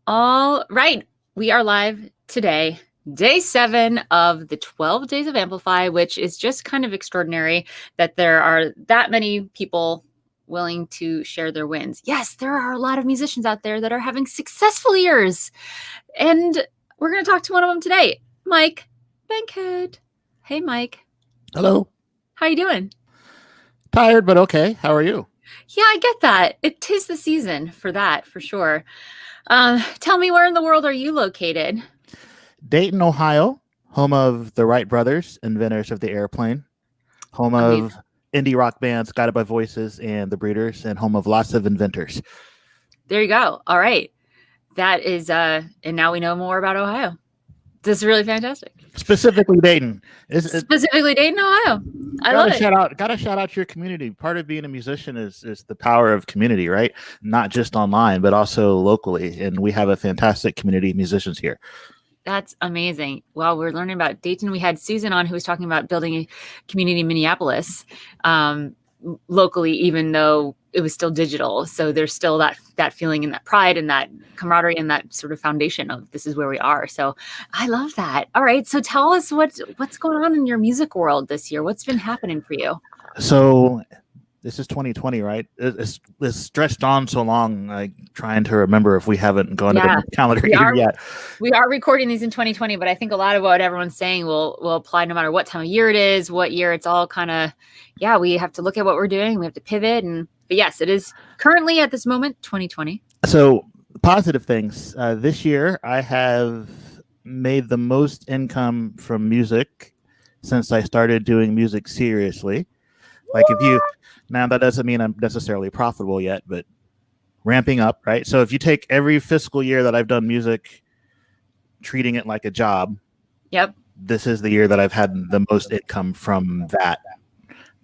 All right, we are live today, day 7 of the 12 Days of Amplify, which is just kind of extraordinary that there are that many people willing to share their wins. Yes, there are a lot of musicians out there that are having successful years, and we're going to talk to one of them today, Mike Bankhead. Hey, Mike. Hello. How you doing? Tired, but okay. How are you? Yeah, I get that. It is the season for that, for sure. Tell me, where in the world are you located? Dayton, Ohio, home of the Wright brothers, inventors of the airplane, home of indie rock bands Guided by Voices and the Breeders, and home of lots of inventors. There you go. All right. That is, and now we know more about Ohio. This is really fantastic. Specifically Dayton. Specifically Dayton, Ohio. I love it. Gotta shout out your community. Part of being a musician is the power of community, right? Not just online, but also locally. And we have a fantastic community of musicians here. That's amazing. Well, we're learning about Dayton. We had Susan on who was talking about building a community in Minneapolis locally, even though it was still digital. So there's still that feeling and that pride and that camaraderie and that sort of foundation of this is where we are. So I love that. All right. So tell us what's going on in your music world this year. What's been happening for you? So this is 2020, right? It's stretched on so long. I'm trying to remember if we haven't gone to the calendar year yet. We are recording these in 2020, but I think a lot of what everyone's saying will apply no matter what time of year it is, what year. It's all kind of, we have to look at what we're doing. We have to pivot. But yes, it is currently at this moment, 2020. So positive things. This year, I have made the most income from music since I started doing music seriously. Like now that doesn't mean I'm necessarily profitable yet, but ramping up, right? So if you take every fiscal year that I've done music, treating it like a job, yep, this is the year that I've had the most income from that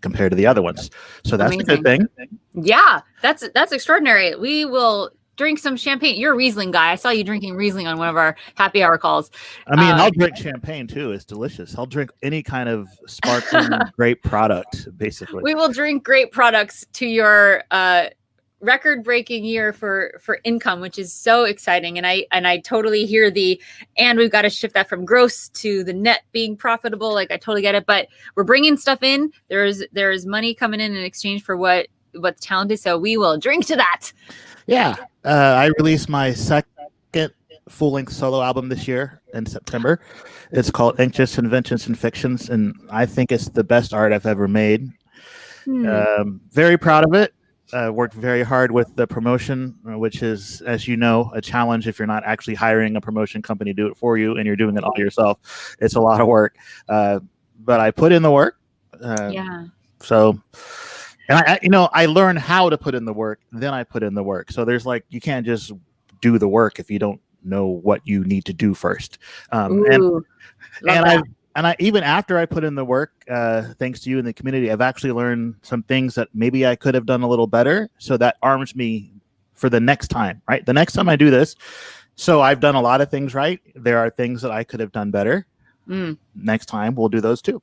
compared to the other ones. So that's a good thing. Yeah, that's extraordinary. We will drink some champagne. You're a Riesling guy. I saw you drinking Riesling on one of our happy hour calls. I mean, I'll drink champagne too. It's delicious. I'll drink any kind of sparkling grape product, basically. We will drink grape products to your record-breaking year for income, which is so exciting. And I totally hear and we've got to shift that from gross to the net being profitable. Like I totally get it, but we're bringing stuff in. There's money coming in exchange for what's talented. So we will drink to that. Yeah. I released my second full-length solo album this year in September. It's called Anxious Inventions and Fictions, and I think it's the best art I've ever made. Very proud of it. Worked very hard with the promotion, which is, as you know, a challenge if you're not actually hiring a promotion company to do it for you and you're doing it all yourself. It's a lot of work. But I put in the work. So... And I learned how to put in the work, then I put in the work. So there's you can't just do the work if you don't know what you need to do first. And I even after I put in the work, thanks to you and the community, I've actually learned some things that maybe I could have done a little better. So that arms me for the next time, right? The next time I do this. So I've done a lot of things right. There are things that I could have done better. Next time we'll do those too.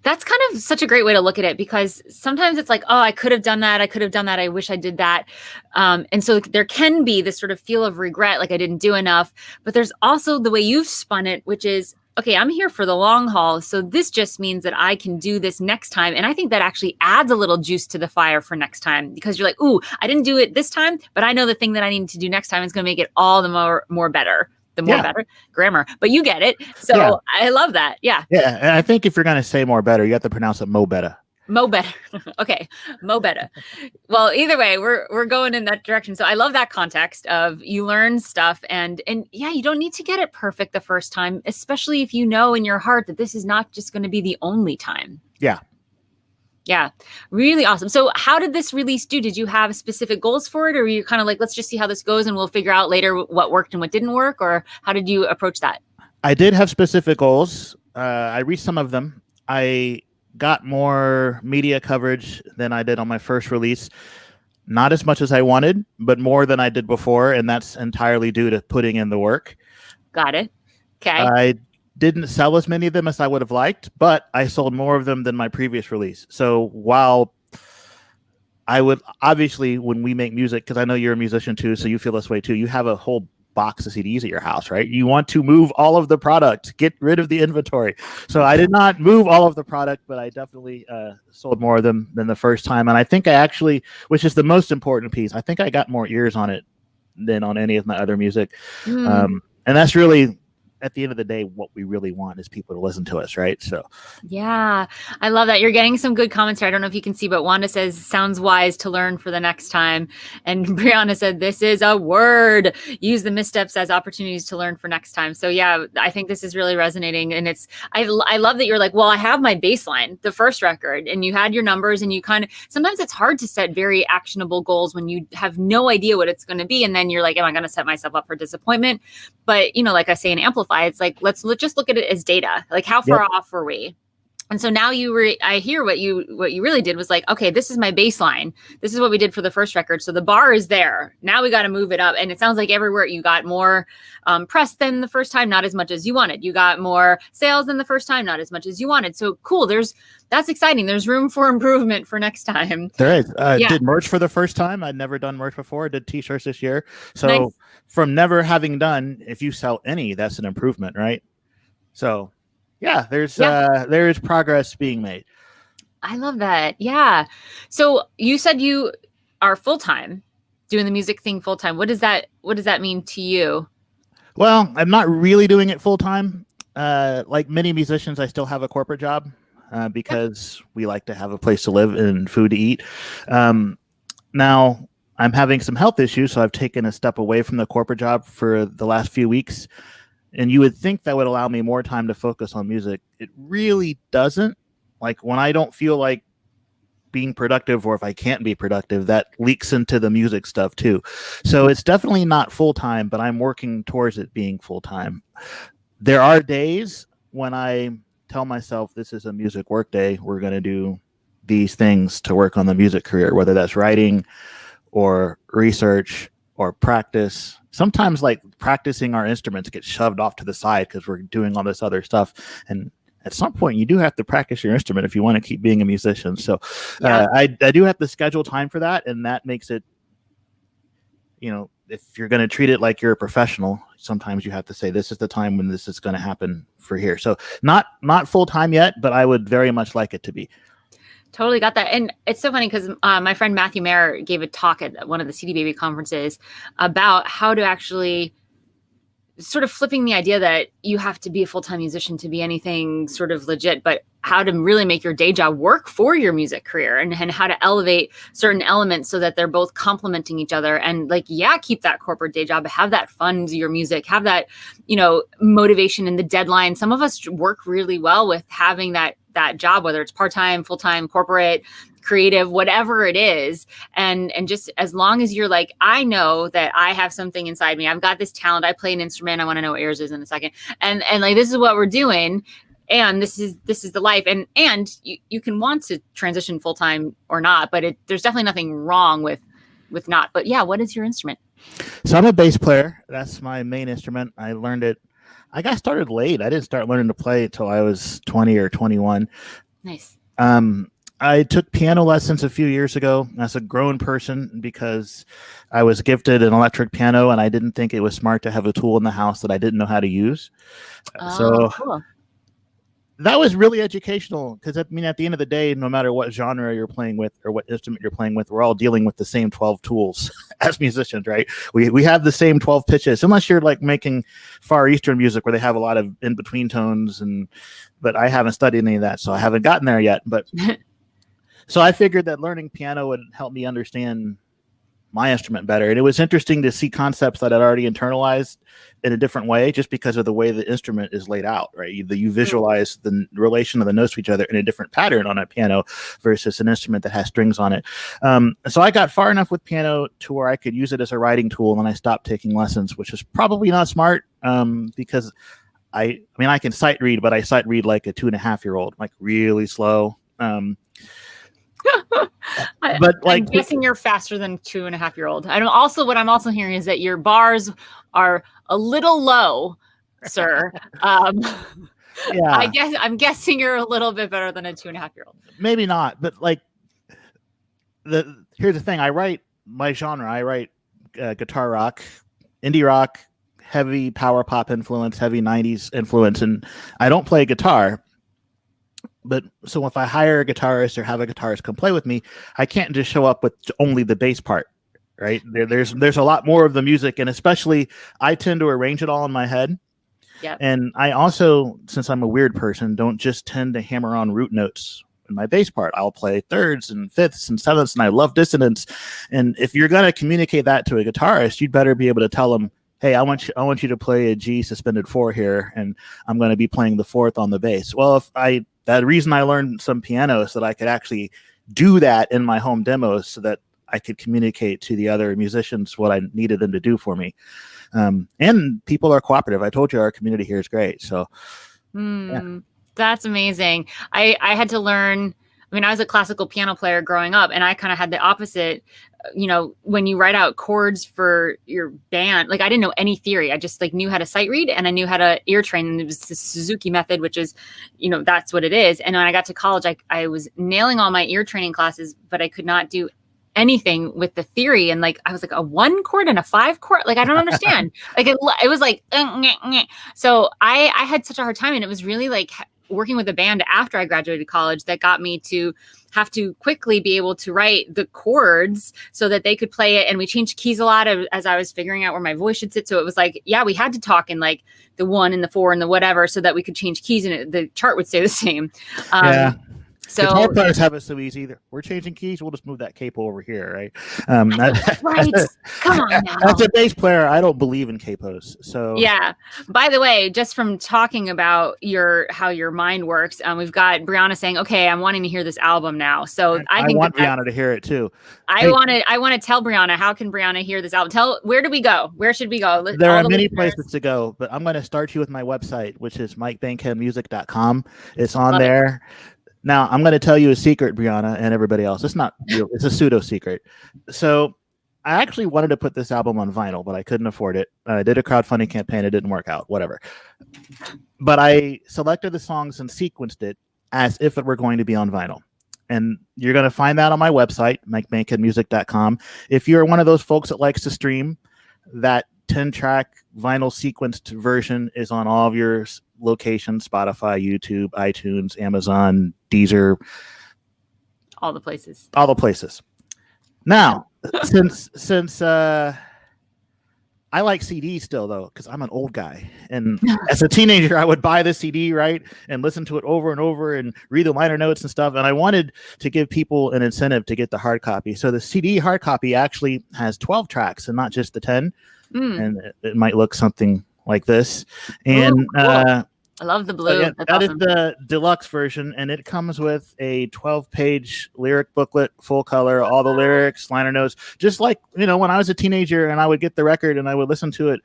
That's kind of such a great way to look at it, because sometimes it's like, oh, I could have done that. I could have done that. I wish I did that. And so there can be this sort of feel of regret, like I didn't do enough. But there's also the way you've spun it, which is, okay, I'm here for the long haul. So this just means that I can do this next time. And I think that actually adds a little juice to the fire for next time, because you're like, ooh, I didn't do it this time, but I know the thing that I need to do next time is going to make it all the more better. The more better grammar, but you get it. So I love that. Yeah. Yeah. And I think if you're going to say more better, you have to pronounce it mo better. Mo better. Okay. Mo better. Well, either way, we're going in that direction. So I love that context of you learn stuff and you don't need to get it perfect the first time, especially if you know in your heart that this is not just going to be the only time. Yeah. Yeah. Really awesome. So how did this release do? Did you have specific goals for it, or were you kind of like, let's just see how this goes and we'll figure out later what worked and what didn't work? Or how did you approach that? I did have specific goals. I reached some of them. I got more media coverage than I did on my first release. Not as much as I wanted, but more than I did before. And that's entirely due to putting in the work. Got it. Okay. I didn't sell as many of them as I would have liked, but I sold more of them than my previous release. So while I would obviously, when we make music, because I know you're a musician too, so you feel this way too, you have a whole box of CDs at your house, right? You want to move all of the product, get rid of the inventory. So I did not move all of the product, but I definitely sold more of them than the first time. And I think I actually, which is the most important piece, I think I got more ears on it than on any of my other music. And that's really, at the end of the day, what we really want is people to listen to us, right? So yeah, I love that. You're getting some good comments here. I don't know if you can see, but Wanda says, sounds wise to learn for the next time. And Brianna said, this is a word. Use the missteps as opportunities to learn for next time. So yeah, I think this is really resonating. And I love that you're like, well, I have my baseline, the first record, and you had your numbers, and you kind of, sometimes it's hard to set very actionable goals when you have no idea what it's going to be. And then you're like, am I going to set myself up for disappointment? But, like I say in Amplify, it's like, let's just look at it as data. Like, how far off were we? And so now I hear what you really did was like, okay, this is my baseline. This is what we did for the first record. So the bar is there. Now we got to move it up. And it sounds like everywhere you got more press than the first time, not as much as you wanted. You got more sales than the first time, not as much as you wanted. So cool. That's exciting. There's room for improvement for next time. There is. Did merch for the first time. I'd never done merch before. I did t-shirts this year. So nice. From never having done, if you sell any, that's an improvement, right? So yeah, there is progress being made. I love that. Yeah. So you said you are full-time doing the music thing full-time. What does that mean to you? Well, I'm not really doing it full-time. Like many musicians, I still have a corporate job because we like to have a place to live and food to eat. Now I'm having some health issues, so I've taken a step away from the corporate job for the last few weeks. And you would think that would allow me more time to focus on music. It really doesn't. Like when I don't feel like being productive, or if I can't be productive, that leaks into the music stuff too. So it's definitely not full-time, but I'm working towards it being full-time. There are days when I tell myself this is a music work day. We're going to do these things to work on the music career, whether that's writing or research or practice. Sometimes like practicing our instruments gets shoved off to the side because we're doing all this other stuff. And at some point you do have to practice your instrument if you want to keep being a musician. So I do have to schedule time for that. And that makes it, if you're going to treat it like you're a professional, sometimes you have to say, this is the time when this is going to happen for here. So not full time yet, but I would very much like it to be. Totally got that. And it's so funny because my friend Matthew Mayer gave a talk at one of the CD Baby conferences about how to actually sort of flipping the idea that you have to be a full-time musician to be anything sort of legit, but how to really make your day job work for your music career and how to elevate certain elements so that they're both complementing each other. And like, keep that corporate day job, have that fund your music, have that, motivation and the deadline. Some of us work really well with having that job, whether it's part-time, full-time, corporate, creative, whatever it is. And just as long as you're like, I know that I have something inside me, I've got this talent, I play an instrument, I want to know what yours is in a second. And like, this is what we're doing. And this is the life. And you can want to transition full-time or not, but there's definitely nothing wrong with not. But yeah, what is your instrument? So I'm a bass player. That's my main instrument. I learned it. I got started late. I didn't start learning to play until I was 20 or 21. Nice. I took piano lessons a few years ago as a grown person because I was gifted an electric piano and I didn't think it was smart to have a tool in the house that I didn't know how to use. Cool. That was really educational because, at the end of the day, no matter what genre you're playing with or what instrument you're playing with, we're all dealing with the same 12 tools as musicians, right? We have the same 12 pitches, unless you're like making Far Eastern music where they have a lot of in-between tones. But I haven't studied any of that, so I haven't gotten there yet. But so I figured that learning piano would help me understand my instrument better. And it was interesting to see concepts that I'd already internalized in a different way, just because of the way the instrument is laid out, right? You visualize the relation of the notes to each other in a different pattern on a piano versus an instrument that has strings on it. So I got far enough with piano to where I could use it as a writing tool, and then I stopped taking lessons, which is probably not smart because I can sight read, but I sight read like a 2.5-year-old, like really slow. But like, I'm guessing you're faster than 2.5-year-old. What I'm also hearing is that your bars are a little low, sir. Yeah. I'm guessing you're a little bit better than a 2.5-year-old. Maybe not, but like here's the thing. I write my genre. I write guitar rock, indie rock, heavy power pop influence, heavy 90s influence, and I don't play guitar. But so if I hire a guitarist or have a guitarist come play with me, I can't just show up with only the bass part, right? There's a lot more of the music, and especially I tend to arrange it all in my head. Yep. And I also, since I'm a weird person, don't just tend to hammer on root notes in my bass part. I'll play thirds and fifths and sevenths, and I love dissonance. And if you're going to communicate that to a guitarist, you'd better be able to tell them, hey, I want you to play a G suspended 4 here, and I'm going to be playing the 4th on the bass. Well, that reason I learned some piano so that I could actually do that in my home demos so that I could communicate to the other musicians what I needed them to do for me. And people are cooperative. I told you our community here is great. So yeah. That's amazing. I had to learn, I mean, I was a classical piano player growing up, and I kind of had the opposite. You know, when you write out chords for your band, like I didn't know any theory. I just like knew how to sight read and I knew how to ear train. And it was the Suzuki method, which is, you know, that's what it is. And when I got to college, I was nailing all my ear training classes, but I could not do anything with the theory. And like, I was like a 1 chord and a 5 chord. Like, I don't understand. Like it was like, so I had such a hard time. And it was really like working with a band after I graduated college that got me to have to quickly be able to write the chords so that they could play it. And we changed keys a lot as I was figuring out where my voice should sit. So it was like, yeah, we had to talk in like the 1 and the 4 and the whatever so that we could change keys and the chart would stay the same. Yeah. So guitar players have it so easy. We're changing keys. We'll just move that capo over here, right? Right. Come on now. As a bass player, I don't believe in capos. So yeah. By the way, just from talking about how your mind works, we've got Brianna saying, "Okay, I'm wanting to hear this album now." So I think want Brianna to hear it too. I want to tell Brianna, how can Brianna hear this album? Where do we go? Where should we go? There are many places to go, but I'm going to start you with my website, which is mikebankheadmusic.com. It's on there. Now, I'm going to tell you a secret, Brianna, and everybody else. It's not real. It's a pseudo secret. So I actually wanted to put this album on vinyl, but I couldn't afford it. I did a crowdfunding campaign. It didn't work out, whatever. But I selected the songs and sequenced it as if it were going to be on vinyl. And you're going to find that on my website, mikebankheadmusic.com. If you're one of those folks that likes to stream, that 10-track vinyl sequenced version is on all of your locations: Spotify, YouTube, iTunes, Amazon, Deezer, all the places. Now, since I like CDs still, though, because I'm an old guy, and as a teenager I would buy the CD, right, and listen to it over and over and read the liner notes and stuff, and I wanted to give people an incentive to get the hard copy. So the CD hard copy actually has 12 tracks and not just the 10. And it might look something like this. And cool. I love the blue. That awesome. Is the deluxe version, and it comes with a 12-page lyric booklet, full color, all the lyrics, liner notes, just like, you know, when I was a teenager and I would get the record and I would listen to it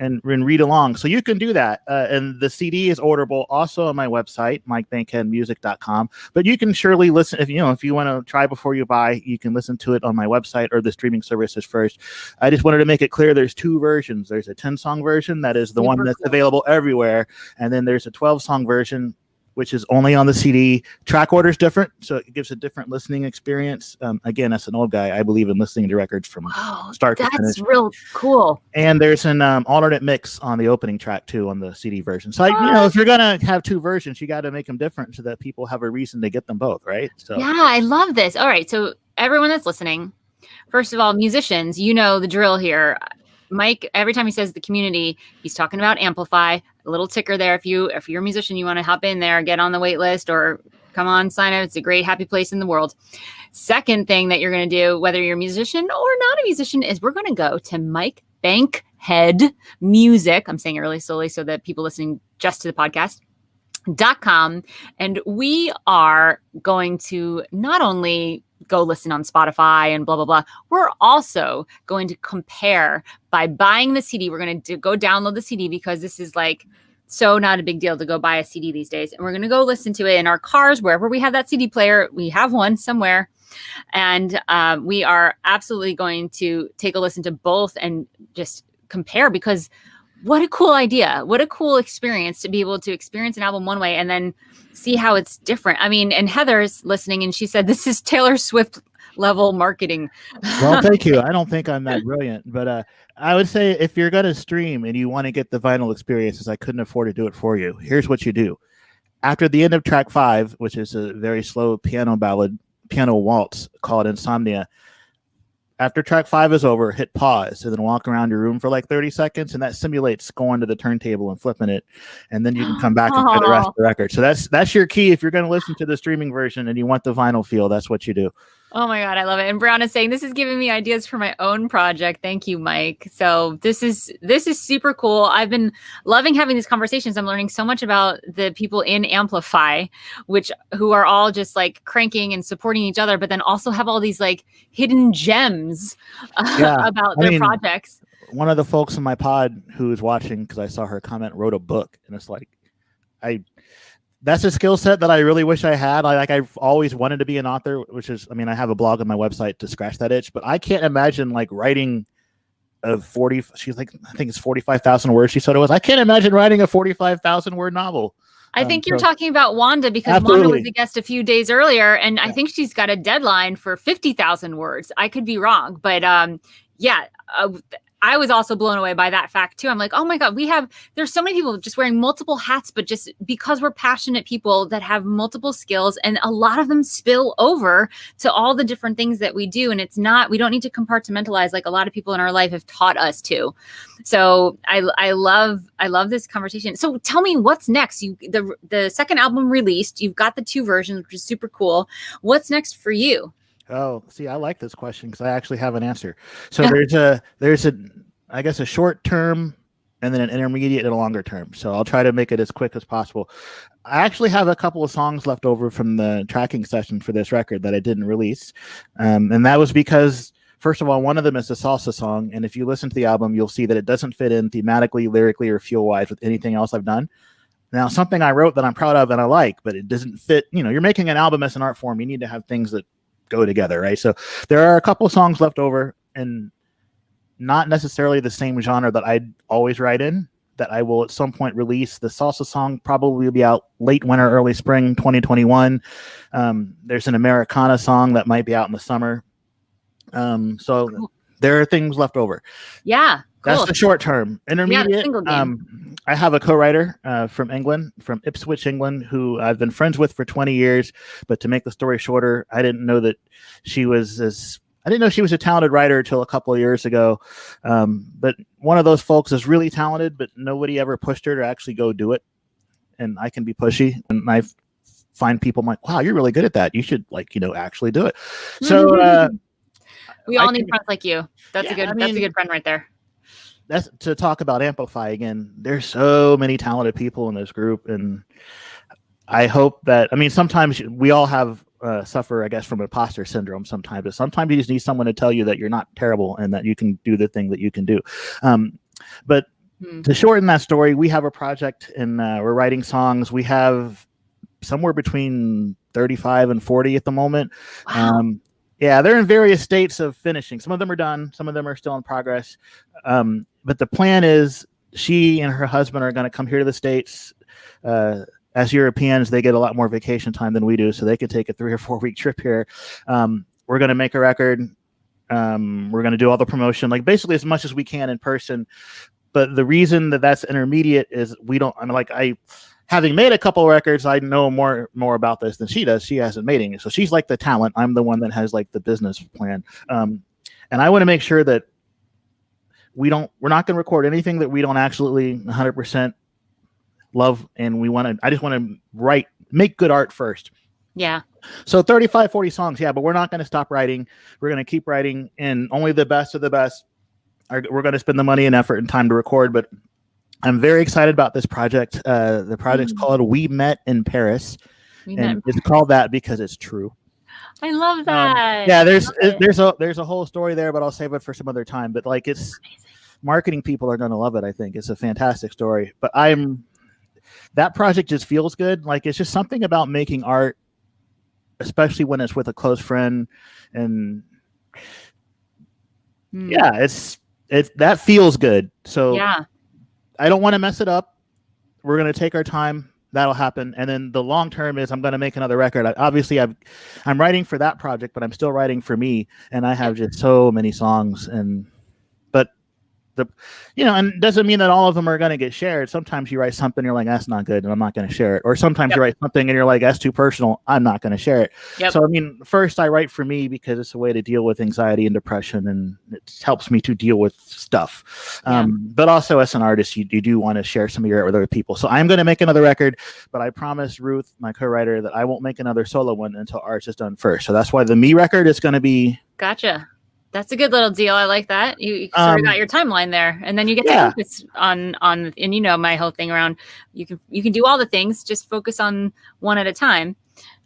and read along. So you can do that. And the CD is orderable also on my website, mikebankheadmusic.com. But you can surely listen if you want to try before you buy, you can listen to it on my website or the streaming services first. I just wanted to make it clear there's 2 versions. There's a 10-song version that is the one that's available everywhere. And then there's a 12-song version, which is only on the CD. Track order is different, so it gives a different listening experience. Again, as an old guy, I believe in listening to records from start to finish. That's real cool. And there's an alternate mix on the opening track too on the CD version. So, if you're gonna have 2 versions, you got to make them different so that people have a reason to get them both, right? So yeah, I love this. All right, so everyone that's listening, first of all, musicians, you know the drill here. Mike, every time he says the community, he's talking about Amplify. A little ticker there. If you're a musician, you want to hop in there, get on the wait list, or come on, sign up. It's a great, happy place in the world. Second thing that you're going to do, whether you're a musician or not a musician, is we're going to go to Mike Bankhead Music. I'm saying it really slowly so that people listening just to the podcast.com. And we are going to not only go listen on Spotify and blah, blah, blah. We're also going to compare by buying the CD. We're going to go download the CD because this is like so not a big deal to go buy a CD these days. And we're going to go listen to it in our cars, wherever we have that CD player. We have one somewhere. And we are absolutely going to take a listen to both and just compare, because what a cool idea. What a cool experience to be able to experience an album one way and then see how it's different. I mean, and Heather's listening and she said, this is Taylor Swift level marketing. Well, thank you. I don't think I'm that brilliant, but I would say if you're going to stream and you want to get the vinyl experiences, I couldn't afford to do it for you. Here's what you do. After the end of track 5, which is a very slow piano waltz called Insomnia, after track 5 is over, hit pause and then walk around your room for like 30 seconds, and that simulates going to the turntable and flipping it, and then you can come back and play the rest of the record. So that's your key. If you're going to listen to the streaming version and you want the vinyl feel, that's what you do. Oh my God, I love it. And Brown is saying, this is giving me ideas for my own project. Thank you, Mike. So this is super cool. I've been loving having these conversations. I'm learning so much about the people in Amplify, who are all just like cranking and supporting each other, but then also have all these like hidden gems about their projects. One of the folks in my pod who is watching, because I saw her comment, wrote a book, and it's like, that's a skill set that I really wish I had. I've always wanted to be an author, which is, I mean, I have a blog on my website to scratch that itch, but I can't imagine like writing she's like, I think it's 45,000 words. She said it was. I can't imagine writing a 45,000 word novel. I think you're talking about Wanda, because Absolutely. Wanda was a guest a few days earlier, and I think she's got a deadline for 50,000 words. I could be wrong, but I was also blown away by that fact too. I'm like, oh my God, there's so many people just wearing multiple hats, but just because we're passionate people that have multiple skills, and a lot of them spill over to all the different things that we do. And we don't need to compartmentalize like a lot of people in our life have taught us to. So I love this conversation. So tell me, what's next? The second album released, you've got the 2 versions, which is super cool. What's next for you? Oh, see, I like this question because I actually have an answer. So there's I guess a short term and then an intermediate and a longer term. So I'll try to make it as quick as possible. I actually have a couple of songs left over from the tracking session for this record that I didn't release. And that was because, first of all, one of them is a salsa song. And if you listen to the album, you'll see that it doesn't fit in thematically, lyrically, or feel-wise with anything else I've done. Now, something I wrote that I'm proud of and I like, but it doesn't fit. You know, you're making an album as an art form. You need to have things that go together, right? So there are a couple of songs left over, and not necessarily the same genre that I'd always write in, that I will at some point release. The salsa song probably will be out late winter, early spring 2021. There's an Americana song that might be out in the summer. So cool. There are things left over. Yeah. Cool. That's the short term. Intermediate, I have a co-writer from England, from Ipswich, England, who I've been friends with for 20 years. But to make the story shorter, I didn't know she was a talented writer until a couple of years ago. But one of those folks is really talented, but nobody ever pushed her to actually go do it. And I can be pushy, and I find people like, wow, you're really good at that. You should actually do it. So we all need friends like you. That's a good friend right there. That's to talk about Amplify again. There's so many talented people in this group, and I hope that, sometimes we all have suffer, I guess, from imposter syndrome sometimes, but sometimes you just need someone to tell you that you're not terrible and that you can do the thing that you can do. But to shorten that story, we have a project and we're writing songs. We have somewhere between 35 and 40 at the moment. Wow. Yeah, they're in various states of finishing. Some of them are done. Some of them are still in progress. But the plan is she and her husband are going to come here to the States. As Europeans, they get a lot more vacation time than we do, so they could take a 3 or 4 week trip here. We're going to make a record. We're going to do all the promotion, like basically as much as we can in person. But the reason that that's intermediate is having made a couple of records, I know more about this than she does. She hasn't made any. So she's like the talent. I'm the one that has like the business plan. And I want to make sure that we're not going to record anything that we don't absolutely 100% love. And I just want to make good art first. Yeah. So 35, 40 songs. Yeah. But we're not going to stop writing. We're going to keep writing, and only the best of the best we're going to spend the money and effort and time to record. But I'm very excited about this project. The project's called We Met in Paris. It's called that because it's true. I love that. Yeah, there's a whole story there, but I'll save it for some other time. But it's marketing people are going to love it. I think it's a fantastic story. But that project just feels good. Like, it's just something about making art, especially when it's with a close friend, and yeah, it's that feels good. So yeah. I don't want to mess it up. We're going to take our time. that'll happen. And then the long term is I'm going to make another record. I'm writing for that project, but I'm still writing for me, and I have just so many songs. But and it doesn't mean that all of them are going to get shared. Sometimes you write something, you're like, that's not good, and I'm not going to share it. Or sometimes you write something and you're like, that's too personal, I'm not going to share it. So, I mean, first I write for me because it's a way to deal with anxiety and depression, and it helps me to deal with stuff. But also as an artist, you do want to share some of your art with other people. So I'm going to make another record, but I promised Ruth, my co-writer, that I won't make another solo one until ours is done first. So that's why the me record is going to be. Gotcha. That's a good little deal. I like that. You sort of got your timeline there, and then you get to focus on, and my whole thing around you can do all the things, just focus on one at a time.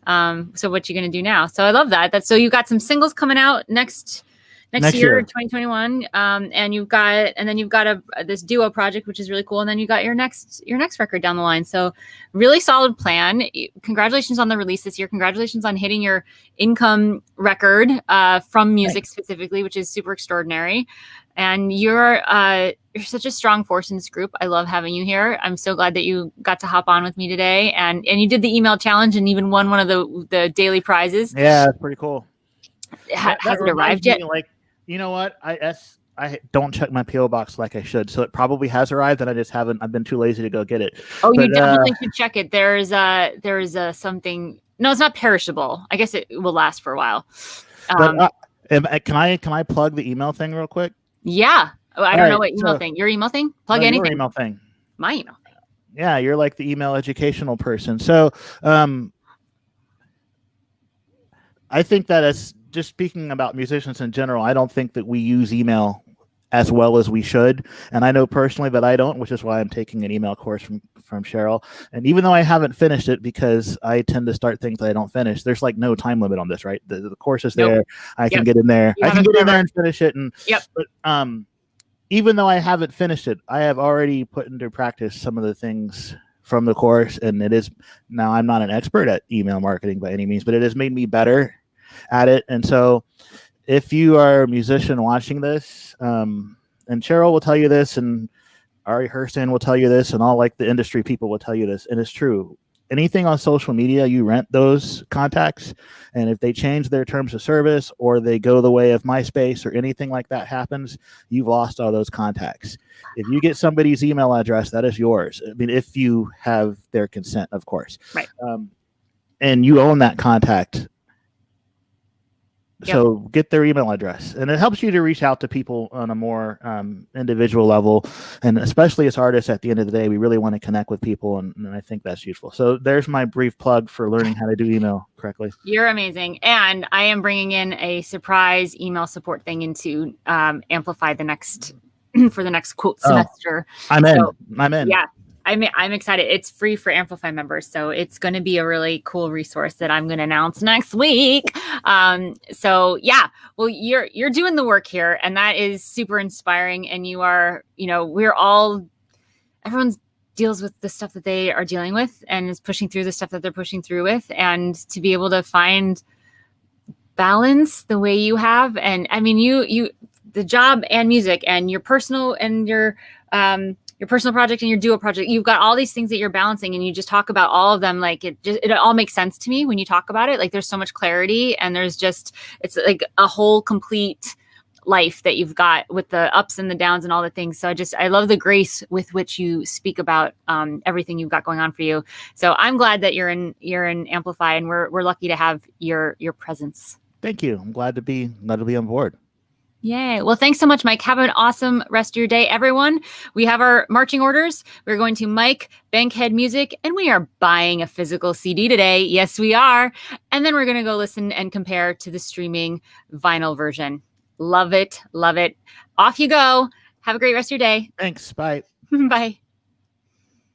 So what you're going to do now? So I love that. So you've got some singles coming out next year, 2021, and you've got this duo project, which is really cool, and then you got your next record down the line. So really solid plan. Congratulations on the release this year. Congratulations on hitting your income record from music specifically, which is super extraordinary. And you're such a strong force in this group. I love having you here. I'm so glad that you got to hop on with me today, and you did the email challenge and even won one of the daily prizes. Yeah, that's pretty cool. Has it arrived yet? You know what? I don't check my PO box like I should, so it probably has arrived, and I just haven't. I've been too lazy to go get it. Oh, you definitely should check it. There's something. No, it's not perishable. I guess it will last for a while. Can I plug the email thing real quick? Yeah. I don't know what email thing. Your email thing? Plug anything. Your email thing. My email thing. Yeah, you're like the email educational person. So, I think that as just speaking about musicians in general, I don't think that we use email as well as we should. And I know personally that I don't, which is why I'm taking an email course from Cheryl. And even though I haven't finished it, because I tend to start things that I don't finish, there's like no time limit on this, right? The course is there. I can get in there. I can get in there and finish it. But even though I haven't finished it, I have already put into practice some of the things from the course. And it is, now I'm not an expert at email marketing by any means, but it has made me better at it. And so if you are a musician watching this, and Cheryl will tell you this, and Ari Hurston will tell you this, and all like the industry people will tell you this, and it's true. Anything on social media, you rent those contacts, and if they change their terms of service or they go the way of MySpace or anything like that happens, you've lost all those contacts. If you get somebody's email address, that is yours. I mean, if you have their consent, of course. Right. And you own that contact. So get their email address, and it helps you to reach out to people on a more individual level. And especially as artists, at the end of the day, we really want to connect with people. And I think that's useful. So there's my brief plug for learning how to do email correctly. You're amazing. And I am bringing in a surprise email support thing into Amplify for the next quote semester. I'm in. Yeah. I'm excited. It's free for Amplify members, so it's going to be a really cool resource that I'm going to announce next week. So yeah, well, you're doing the work here, and that is super inspiring. And you are, everyone deals with the stuff that they are dealing with, and is pushing through the stuff that they're pushing through with, and to be able to find balance the way you have, and I mean, you the job and music and your personal and your personal project and your duo project, you've got all these things that you're balancing, and you just talk about all of them. Like it all makes sense to me when you talk about it. Like there's so much clarity, and it's like a whole complete life that you've got with the ups and the downs and all the things. So I love the grace with which you speak about everything you've got going on for you. So I'm glad that you're in Amplify, and we're lucky to have your presence. Thank you. I'm glad to be on board. Yay. Well, thanks so much, Mike. Have an awesome rest of your day, everyone. We have our marching orders. We're going to Mike Bankhead Music, and we are buying a physical CD today. Yes, we are. And then we're going to go listen and compare to the streaming vinyl version. Love it. Love it. Off you go. Have a great rest of your day. Thanks. Bye. Bye.